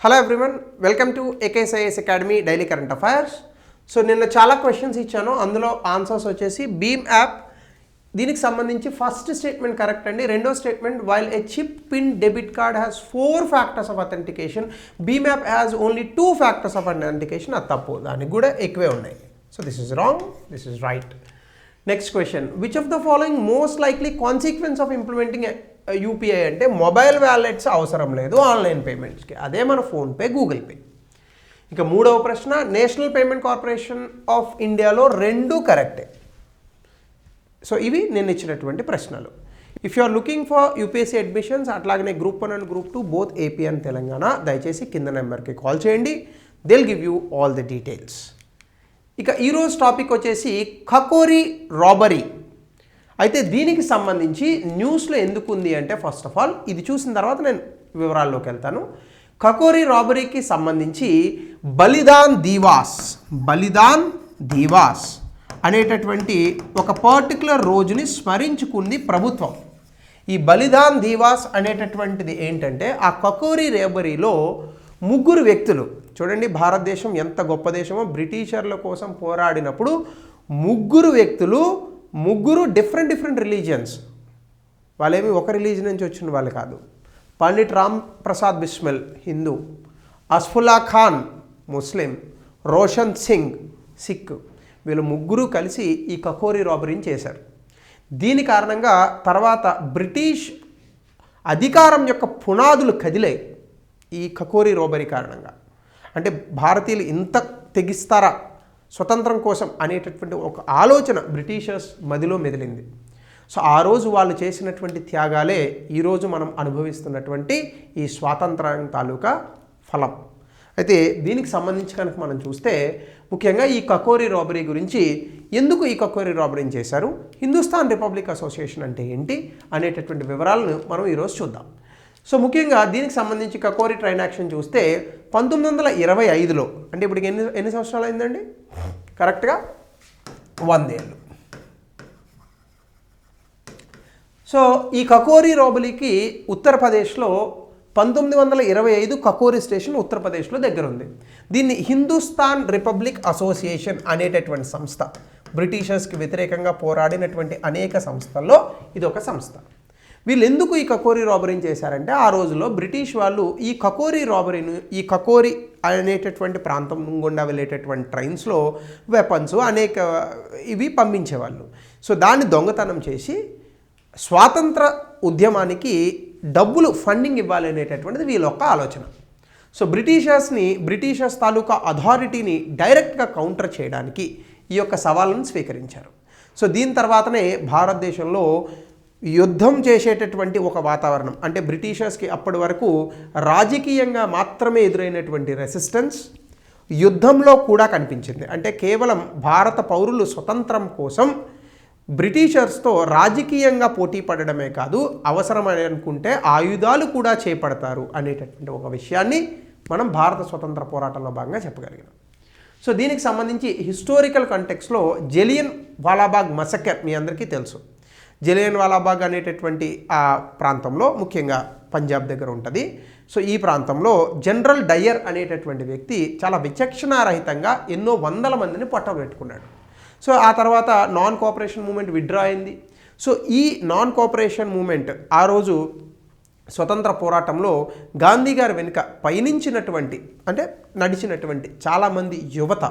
Hello everyone, welcome to ఏకేఎస్ఐఎస్ academy daily current affairs. So నిన్న చాలా questions ఇచ్చాను, అందులో ఆన్సర్స్ వచ్చేసి భీమ్ యాప్. దీనికి సంబంధించి ఫస్ట్ స్టేట్మెంట్ కరెక్ట్ అండి. రెండో statement, while a chip pin debit card has 4 factors of authentication, భీమ్ app has only 2 factors of authentication. అది తప్పు, దానికి కూడా ఎక్కువే ఉన్నాయి. So this is wrong, this is right. Next question, which of the following most likely consequence of implementing UPI అంటే mobile wallets అవసరం లేదు ఆన్లైన్ పేమెంట్స్కి, అదే మన ఫోన్పే, గూగుల్ పే. ఇక మూడవ ప్రశ్న, నేషనల్ పేమెంట్ కార్పొరేషన్ ఆఫ్ ఇండియాలో 2 కరెక్టే. సో ఇవి నేను ఇచ్చినటువంటి ప్రశ్నలు. If you are looking for UPSC admissions, అట్లాగనే group 1 and group 2 both AP and Telangana, దయచేసి కింద నెంబర్కి కాల్ చేయండి. They will give you all the details. ఇక ఈరోజు టాపిక్ వచ్చేసి ఖకోరి రాబరీ. అయితే దీనికి సంబంధించి న్యూస్లో ఎందుకు ఉంది అంటే, ఫస్ట్ ఆఫ్ ఆల్ ఇది చూసిన తర్వాత నేను వివరాల్లోకి వెళ్తాను. ఖకోరి రాబరీకి సంబంధించి బలిదాన్ దివాస్ అనేటటువంటి ఒక పర్టికులర్ రోజుని స్మరించుకుంది ప్రభుత్వం. ఈ బలిదాన్ దివాస్ అనేటటువంటిది ఏంటంటే, ఆ ఖకోరి రాబరీలో 3 వ్యక్తులు, చూడండి భారతదేశం ఎంత గొప్ప దేశమో, బ్రిటిషర్ల కోసం పోరాడినప్పుడు 3 వ్యక్తులు, 3 డిఫరెంట్ రిలీజియన్స్, వాళ్ళేమి ఒక రిలీజన్ నుంచి వచ్చిన వాళ్ళు కాదు. పండిట్ రామ్ ప్రసాద్ బిస్మిల్ హిందూ, అస్ఫుల్లా ఖాన్ ముస్లిం, రోషన్ సింగ్ సిక్, వీళ్ళు 3 కలిసి ఈ ఖకోరి రాబరీని చేశారు. దీని కారణంగా తర్వాత బ్రిటిష్ అధికారం యొక్క పునాదులు కదిలాయి ఈ ఖకోరి రాబరీ కారణంగా. అంటే భారతీయులు ఇంత తెగిస్తారా స్వతంత్రం కోసం అనేటటువంటి ఒక ఆలోచన బ్రిటిషర్స్ మదిలో మెదిలింది. సో ఆ రోజు వాళ్ళు చేసినటువంటి త్యాగాలే ఈరోజు మనం అనుభవిస్తున్నటువంటి ఈ స్వాతంత్రం తాలూకా ఫలం. అయితే దీనికి సంబంధించి కనుక మనం చూస్తే, ముఖ్యంగా ఈ ఖకోరి రాబరీ గురించి, ఎందుకు ఈ ఖకోరి రాబరీని చేశారు, హిందుస్థాన్ రిపబ్లిక్ అసోసియేషన్ అంటే ఏంటి అనేటటువంటి వివరాలను మనం ఈరోజు చూద్దాం. సో ముఖ్యంగా దీనికి సంబంధించి ఖకోరి ట్రైన్ యాక్షన్ చూస్తే 1925లో, అంటే ఇప్పుడు ఎన్ని సంవత్సరాలు అయిందండి, కరెక్ట్గా 100 ఏళ్ళు. సో ఈ ఖకోరి రాబరీకి ఉత్తరప్రదేశ్లో 1925 ఖకోరి స్టేషన్ ఉత్తరప్రదేశ్లో దగ్గర ఉంది. దీన్ని హిందుస్థాన్ రిపబ్లిక్ అసోసియేషన్ అనేటటువంటి సంస్థ, బ్రిటిషర్స్కి వ్యతిరేకంగా పోరాడినటువంటి అనేక సంస్థల్లో ఇది ఒక సంస్థ. వీళ్ళు ఎందుకు ఈ ఖకోరి రాబరీని చేశారంటే, ఆ రోజుల్లో బ్రిటిష్ వాళ్ళు ఈ ఖకోరి రాబరీని, ఈ ఖకోరి అనేటటువంటి ప్రాంతం గుండా వెళ్ళేటటువంటి ట్రైన్స్లో వెపన్స్ అనేక ఇవి పంపించేవాళ్ళు. సో దాన్ని దొంగతనం చేసి స్వాతంత్ర ఉద్యమానికి డబ్బులు ఫండింగ్ ఇవ్వాలి అనేటటువంటిది వీళ్ళ యొక్క ఆలోచన. సో బ్రిటిషర్స్ తాలూకా అథారిటీని డైరెక్ట్గా కౌంటర్ చేయడానికి ఈ యొక్క సవాళ్ళను స్వీకరించారు. సో దీని తర్వాతనే భారతదేశంలో యుద్ధం చేసేటటువంటి ఒక వాతావరణం, అంటే బ్రిటిషర్స్కి అప్పటి వరకు రాజకీయంగా మాత్రమే ఎదురైనటువంటి రెసిస్టెన్స్ యుద్ధంలో కూడా కనిపించింది. అంటే కేవలం భారత పౌరులు స్వతంత్రం కోసం బ్రిటిషర్స్తో రాజకీయంగా పోటీ పడడమే కాదు, అవసరమని అనుకుంటే ఆయుధాలు కూడా చేపడతారు అనేటటువంటి ఒక విషయాన్ని మనం భారత స్వతంత్ర పోరాటంలో భాగంగా చెప్పగలిగాం. సో దీనికి సంబంధించి హిస్టారికల్ కంటెక్స్లో జలియన్ వాలాబాగ్ మసకర్ మీ అందరికీ తెలుసు. జలియన్ వాలాబాగ్ అనేటటువంటి ఆ ప్రాంతంలో, ముఖ్యంగా పంజాబ్ దగ్గర ఉంటుంది. సో ఈ ప్రాంతంలో జనరల్ డయర్ అనేటటువంటి వ్యక్తి చాలా విచక్షణారహితంగా ఎన్నో వందల మందిని పట్టబెట్టుకున్నాడు. సో ఆ తర్వాత నాన్ కోఆపరేషన్ మూమెంట్ విత్డ్రా అయింది. సో ఈ నాన్ కోఆపరేషన్ మూమెంట్ ఆ రోజు స్వతంత్ర పోరాటంలో గాంధీ గారి వెనుక పయనించినటువంటి, అంటే నడిచినటువంటి చాలామంది యువత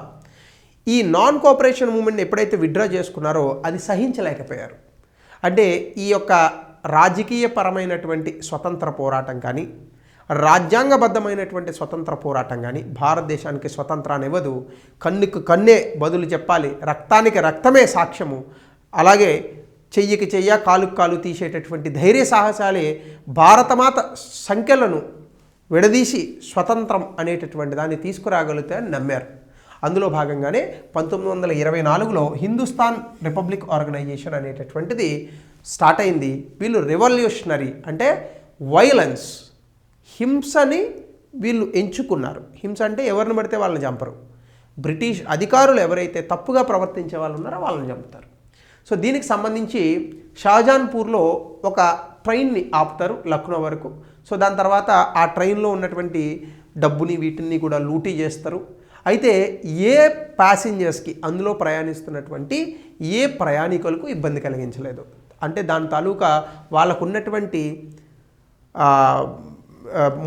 ఈ నాన్ కోఆపరేషన్ మూమెంట్ని ఎప్పుడైతే విత్డ్రా చేసుకున్నారో అది సహించలేకపోయారు. అంటే ఈ యొక్క రాజకీయపరమైనటువంటి స్వతంత్ర పోరాటం కానీ, రాజ్యాంగబద్ధమైనటువంటి స్వతంత్ర పోరాటం కానీ భారతదేశానికి స్వతంత్రాన్ని ఇవ్వదు. కన్నుకు కన్నే బదులు చెప్పాలి, రక్తానికి రక్తమే సాక్ష్యము, అలాగే చెయ్యికి చెయ్య కాలుకు కాలు తీసేటటువంటి ధైర్య సాహసాలే భారతమాత సంఖ్యలను విడదీసి స్వతంత్రం అనేటటువంటి దాన్ని తీసుకురాగలుగుతాయని నమ్మారు. అందులో భాగంగానే 1924లో హిందుస్థాన్ రిపబ్లిక్ ఆర్గనైజేషన్ అనేటటువంటిది స్టార్ట్ అయింది. వీళ్ళు రెవల్యూషనరీ, అంటే వైలెన్స్, హింసని వీళ్ళు ఎంచుకున్నారు. హింస అంటే ఎవరిని పడితే వాళ్ళని చంపరు. బ్రిటిష్ అధికారులు ఎవరైతే తప్పుగా ప్రవర్తించే వాళ్ళు ఉన్నారో వాళ్ళని చంపుతారు. సో దీనికి సంబంధించి షాజహాన్పూర్లో ఒక ట్రైన్ని ఆపుతారు లక్నో వరకు. సో దాని తర్వాత ఆ ట్రైన్లో ఉన్నటువంటి డబ్బుని వీటిని కూడా లూటీ చేస్తారు. అయితే ఏ ప్యాసింజర్స్కి, అందులో ప్రయాణిస్తున్నటువంటి ఏ ప్రయాణికులకు ఇబ్బంది కలిగించలేదు. అంటే దాని తాలూకా వాళ్ళకున్నటువంటి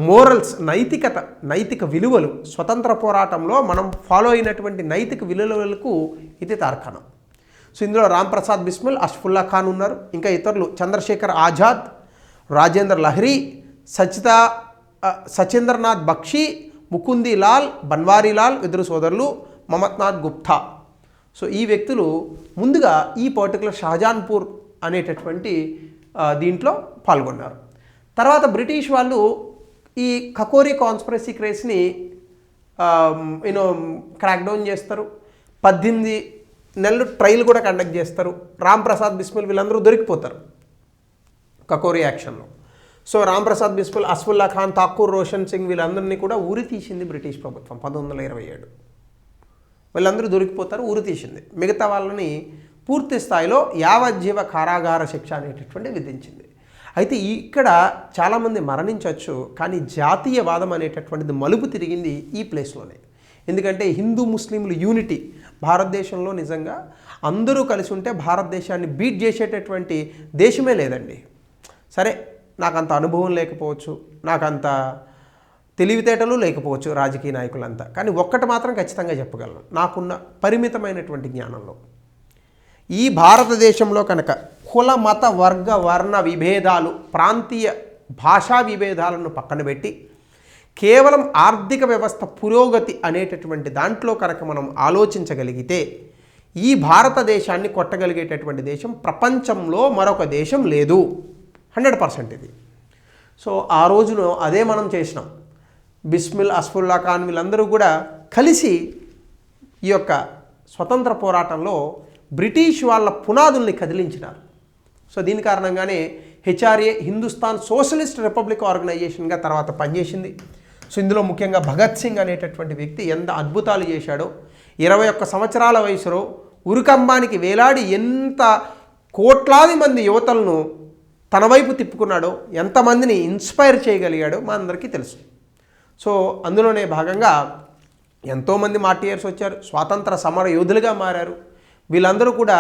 మోరల్స్, నైతిక విలువలు, స్వతంత్ర పోరాటంలో మనం ఫాలో అయినటువంటి నైతిక విలువలకు ఇది తార్కాణం. సో ఇందులో రామ్ ప్రసాద్ బిస్మిల్, అష్ఫుల్లా ఖాన్ ఉన్నారు. ఇంకా ఇతరులు చంద్రశేఖర్ ఆజాద్, రాజేంద్ర లహరి, సచేంద్రనాథ్ బక్షి, ముకుంది లాల్, బన్వారీలాల్, ఇద్దరు సోదరులు, మమత్నాథ్ గుప్తా. సో ఈ వ్యక్తులు ముందుగా ఈ పర్టికులర్ షాజాన్పూర్ అనేటటువంటి దీంట్లో పాల్గొన్నారు. తర్వాత బ్రిటిష్ వాళ్ళు ఈ కకోరి కాన్స్పిరసీ కేసుని క్రాక్ డౌన్ చేస్తారు. 18 నెలలు ట్రయల్ కూడా కండక్ట్ చేస్తారు. రామ్ ప్రసాద్ బిస్మిల్ వీళ్ళందరూ దొరికిపోతారు కకోరి యాక్షన్లో. సో రామ్ ప్రసాద్ బిస్మిల్, అస్ఫుల్లా ఖాన్, ఠాకూర్ రోషన్ సింగ్ వీళ్ళందరినీ కూడా ఊరి తీసింది బ్రిటిష్ ప్రభుత్వం 1927. వీళ్ళందరూ దొరికిపోతారు, ఊరి తీసింది. మిగతా వాళ్ళని పూర్తి స్థాయిలో యావజ్జీవ కారాగార శిక్ష అనేటటువంటి విధించింది. అయితే ఇక్కడ చాలామంది మరణించవచ్చు, కానీ జాతీయవాదం అనేటటువంటిది మలుపు తిరిగింది ఈ ప్లేస్లోనే. ఎందుకంటే హిందూ ముస్లింలు యూనిటీ భారతదేశంలో నిజంగా అందరూ కలిసి ఉంటే భారతదేశాన్ని బీట్ చేసేటటువంటి దేశమే లేదండి. సరే, నాకంత అనుభవం లేకపోవచ్చు, నాకంత తెలివితేటలు లేకపోవచ్చు రాజకీయ నాయకులంతా, కానీ ఒక్కటి మాత్రం ఖచ్చితంగా చెప్పగలను, నాకున్న పరిమితమైనటువంటి జ్ఞానంలో ఈ భారతదేశంలో కనుక కుల మత వర్గ వర్ణ విభేదాలు, ప్రాంతీయ భాషా విభేదాలను పక్కన పెట్టి కేవలం ఆర్థిక వ్యవస్థ పురోగతి అనేటటువంటి దాంట్లో కనుక మనం ఆలోచించగలిగితే ఈ భారతదేశాన్ని కొట్టగలిగేటటువంటి దేశం ప్రపంచంలో మరొక దేశం లేదు. 100% ఇది. సో ఆ రోజున అదే మనం చేసినాం. బిస్మిల్, అస్ఫుల్లా ఖాన్ వీళ్ళందరూ కూడా కలిసి ఈ యొక్క స్వతంత్ర పోరాటంలో బ్రిటిష్ వాళ్ళ పునాదుల్ని కదిలించినారు. సో దీని కారణంగానే హెచ్ఆర్ఏ హిందుస్థాన్ సోషలిస్ట్ రిపబ్లిక్ ఆర్గనైజేషన్గా తర్వాత పనిచేసింది. సో ఇందులో ముఖ్యంగా భగత్ సింగ్ అనేటటువంటి వ్యక్తి ఎంత అద్భుతాలు చేశాడో, 21 సంవత్సరాల వయసులో ఉరికంబానికి వేలాడి ఎంత కోట్లాది మంది యువతలను తన వైపు తిప్పుకున్నాడో, ఎంతమందిని ఇన్స్పైర్ చేయగలిగాడో మా అందరికీ తెలుసు. సో అందులోనే భాగంగా ఎంతోమంది మార్టియర్స్ వచ్చారు, స్వాతంత్ర సమర యోధులుగా మారారు. వీళ్ళందరూ కూడా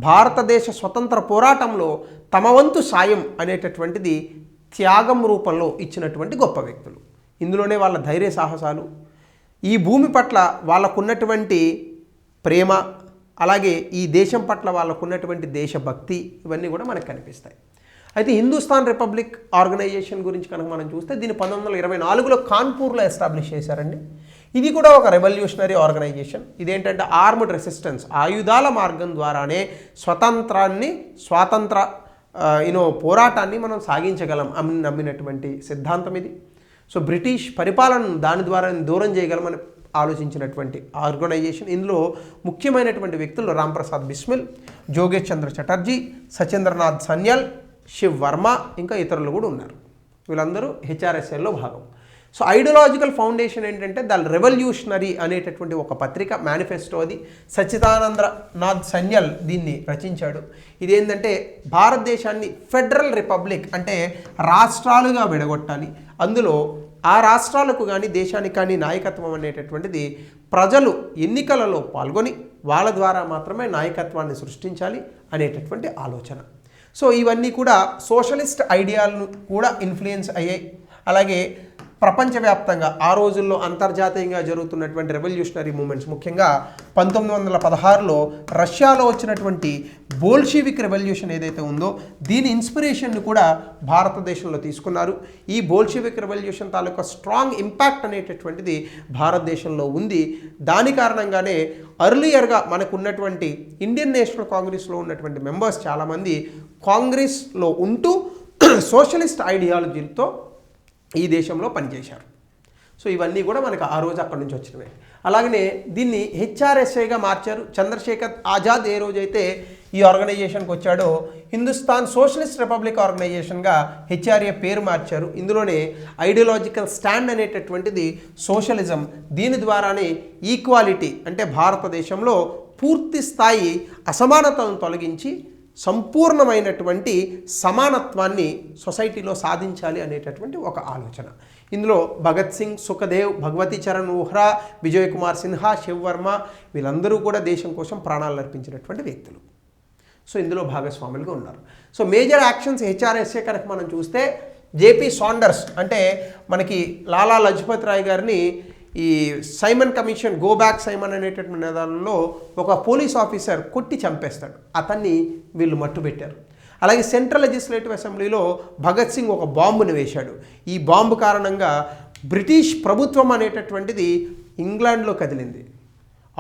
భారతదేశ స్వతంత్ర పోరాటంలో తమ వంతు సాయం అనేటటువంటిది త్యాగం రూపంలో ఇచ్చినటువంటి గొప్ప వ్యక్తులు. ఇందులోనే వాళ్ళ ధైర్య సాహసాలు, ఈ భూమి పట్ల వాళ్ళకున్నటువంటి ప్రేమ, అలాగే ఈ దేశం పట్ల వాళ్ళకున్నటువంటి దేశభక్తి, ఇవన్నీ కూడా మనకు కనిపిస్తాయి. అయితే హిందుస్థాన్ రిపబ్లిక్ ఆర్గనైజేషన్ గురించి కనుక మనం చూస్తే దీన్ని 1924లో కాన్పూర్లో ఎస్టాబ్లిష్ చేశారండి. ఇది కూడా ఒక రెవల్యూషనరీ ఆర్గనైజేషన్. ఇదేంటంటే ఆర్మ్డ్ రెసిస్టెన్స్, ఆయుధాల మార్గం ద్వారానే స్వాతంత్ర పోరాటాన్ని మనం సాగించగలం అని నమ్మినటువంటి సిద్ధాంతం ఇది. సో బ్రిటిష్ పరిపాలనను దాని ద్వారా దూరం చేయగలమని ఆలోచించినటువంటి ఆర్గనైజేషన్. ఇందులో ముఖ్యమైనటువంటి వ్యక్తులు రామ్ ప్రసాద్ బిస్మిల్, జోగేష్ చంద్ర చటర్జీ, సచేంద్రనాథ్ సన్యాల్, శివ్ వర్మ, ఇంకా ఇతరులు కూడా ఉన్నారు. వీళ్ళందరూ హెచ్ఆర్ఎస్ఎల్లో భాగం. సో ఐడియాలజికల్ ఫౌండేషన్ ఏంటంటే ద రెవల్యూషనరీ అనేటటువంటి ఒక పత్రిక, మేనిఫెస్టో. అది సచ్చిదానందనాథ్ సన్యాల్ దీన్ని రచించాడు. ఇదేంటంటే భారతదేశాన్ని ఫెడరల్ రిపబ్లిక్ అంటే రాష్ట్రాలుగా విడగొట్టాలి, అందులో ఆ రాష్ట్రాలకు కానీ దేశానికి కానీ నాయకత్వం అనేటటువంటిది ప్రజలు ఎన్నికలలో పాల్గొని వాళ్ళ ద్వారా మాత్రమే నాయకత్వాన్ని సృష్టించాలి అనేటటువంటి ఆలోచన. సో ఇవన్నీ కూడా సోషలిస్ట్ ఐడియాలను కూడా ఇన్ఫ్లుయెన్స్ అయ్యాయి. అలాగే ప్రపంచవ్యాప్తంగా ఆ రోజుల్లో అంతర్జాతీయంగా జరుగుతున్నటువంటి రెవల్యూషనరీ మూమెంట్స్, ముఖ్యంగా 1916లో రష్యాలో వచ్చినటువంటి బోల్షివిక్ రెవల్యూషన్ ఏదైతే ఉందో దీని ఇన్స్పిరేషన్ను కూడా భారతదేశంలో తీసుకున్నారు. ఈ బోల్షివిక్ రెవల్యూషన్ తాలూకా స్ట్రాంగ్ ఇంపాక్ట్ అనేటటువంటిది భారతదేశంలో ఉంది. దాని కారణంగానే అర్లియర్గా మనకు ఉన్నటువంటి ఇండియన్ నేషనల్ కాంగ్రెస్లో ఉన్నటువంటి మెంబర్స్ చాలామంది కాంగ్రెస్లో ఉంటూ సోషలిస్ట్ ఐడియాలజీలతో ఈ దేశంలో పనిచేశారు. సో ఇవన్నీ కూడా మనకు ఆ రోజు అక్కడి నుంచి వచ్చినవే. అలాగనే దీన్ని హెచ్ఆర్ఎస్ఐగా మార్చారు. చంద్రశేఖర్ ఆజాద్ ఏ రోజైతే ఈ ఆర్గనైజేషన్కి వచ్చాడో హిందుస్థాన్ సోషలిస్ట్ రిపబ్లిక్ ఆర్గనైజేషన్గా హెచ్ఆర్ఏ పేరు మార్చారు. ఇందులోనే ఐడియాలజికల్ స్టాండ్ అనేటటువంటిది సోషలిజం, దీని ద్వారానే ఈక్వాలిటీ అంటే భారతదేశంలో పూర్తి స్థాయి అసమానతలను తొలగించి సంపూర్ణమైనటువంటి సమానత్వాన్ని సొసైటీలో సాధించాలి అనేటటువంటి ఒక ఆలోచన. ఇందులో భగత్ సింగ్, సుఖదేవ్, భగవతీ చరణ్ వోహ్రా, విజయ్ కుమార్ సిన్హా, శివ్ వర్మ వీళ్ళందరూ కూడా దేశం కోసం ప్రాణాలు అర్పించినటువంటి వ్యక్తులు. సో ఇందులో భాగస్వాములుగా ఉన్నారు. సో మేజర్ యాక్షన్స్ హెచ్ఆర్ఎస్ఏ కనుక మనం చూస్తే జేపీ సాండర్స్ అంటే మనకి లాలా లజపత్ రాయ్ గారిని ఈ Simon commission, go back Simon అనేటటువంటి నిదానంలో ఒక పోలీస్ ఆఫీసర్ కొట్టి చంపేస్తాడు. అతన్ని వీళ్ళు మట్టుబెట్టారు. అలాగే సెంట్రల్ లెజిస్లేటివ్ అసెంబ్లీలో భగత్ సింగ్ ఒక బాంబుని వేశాడు. ఈ బాంబు కారణంగా బ్రిటిష్ ప్రభుత్వం అనేటటువంటిది ఇంగ్లాండ్లో కదిలింది.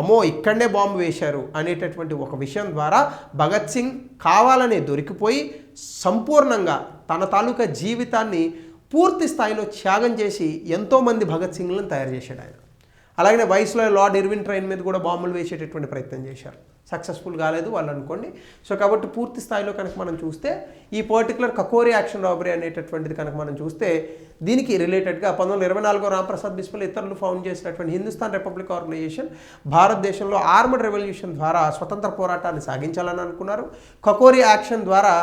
అమ్మో ఇక్కడనే బాంబు వేశారు అనేటటువంటి ఒక విషయం ద్వారా భగత్ సింగ్ కావాలనే దొరికిపోయి సంపూర్ణంగా తన తాలూకా జీవితాన్ని పూర్తి స్థాయిలో త్యాగం చేసి ఎంతోమంది భగత్ సింగ్లను తయారు చేశాడు ఆయన. అలాగే వయసులో లార్డ్ ఇర్విన్ ట్రైన్ మీద కూడా బాంబులు వేసేటటువంటి ప్రయత్నం చేశారు. సక్సెస్ఫుల్ కాలేదు వాళ్ళు అనుకోండి. సో కాబట్టి పూర్తి స్థాయిలో కనుక మనం చూస్తే ఈ పర్టికులర్ కకోరి యాక్షన్ రాబరీ అనేటటువంటిది కనుక మనం చూస్తే దీనికి రిలేటెడ్గా 1924 రాంప్రసాద్ బిస్మిల్ ఇతరులు ఫౌండ్ చేసినటువంటి హిందుస్థాన్ రిపబ్లిక్ ఆర్గనైజేషన్ భారతదేశంలో ఆర్మడ్ రెవల్యూషన్ ద్వారా స్వతంత్ర పోరాటాన్ని సాగించాలని అనుకున్నారు. కకోరి యాక్షన్ ద్వారా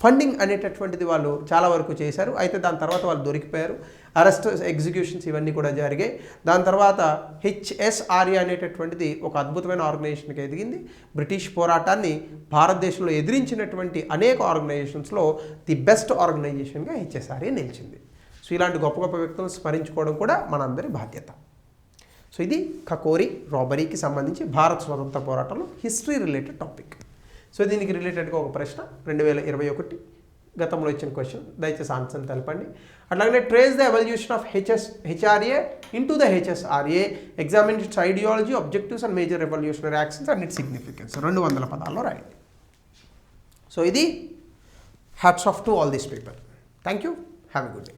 ఫండింగ్ అనేటటువంటిది వాళ్ళు చాలా వరకు చేశారు. అయితే దాని తర్వాత వాళ్ళు దొరికిపోయారు. అరెస్ట్, ఎగ్జిక్యూషన్స్ ఇవన్నీ కూడా జరిగాయి. దాని తర్వాత హెచ్ఎస్ఆర్ఏ అనేటటువంటిది ఒక అద్భుతమైన ఆర్గనైజేషన్కి ఎదిగింది. బ్రిటిష్ పోరాటాన్ని భారతదేశంలో ఎదిరించినటువంటి అనేక ఆర్గనైజేషన్స్లో ది బెస్ట్ ఆర్గనైజేషన్గా హెచ్ఎస్ఆర్ఏ నిలిచింది. సో ఇలాంటి గొప్ప గొప్ప వ్యక్తులను స్మరించుకోవడం కూడా మనందరి బాధ్యత. సో ఇది కకోరి రాబరీకి సంబంధించి భారత స్వతంత్ర పోరాటంలో హిస్టరీ రిలేటెడ్ టాపిక్. సో దీనికి రిలేటెడ్గా ఒక ప్రశ్న 2021 గతంలో ఇచ్చిన క్వశ్చన్, దయచేసి ఆన్సర్ తెలపండి. అట్లాగే trace the evolution of HRA into the HSRA, examine it's ideology, objectives and major revolutionary actions and its significance. 200 పదాల్లో రాయండి. సో ఇది hats off to all this people. Thank you. Have a good day.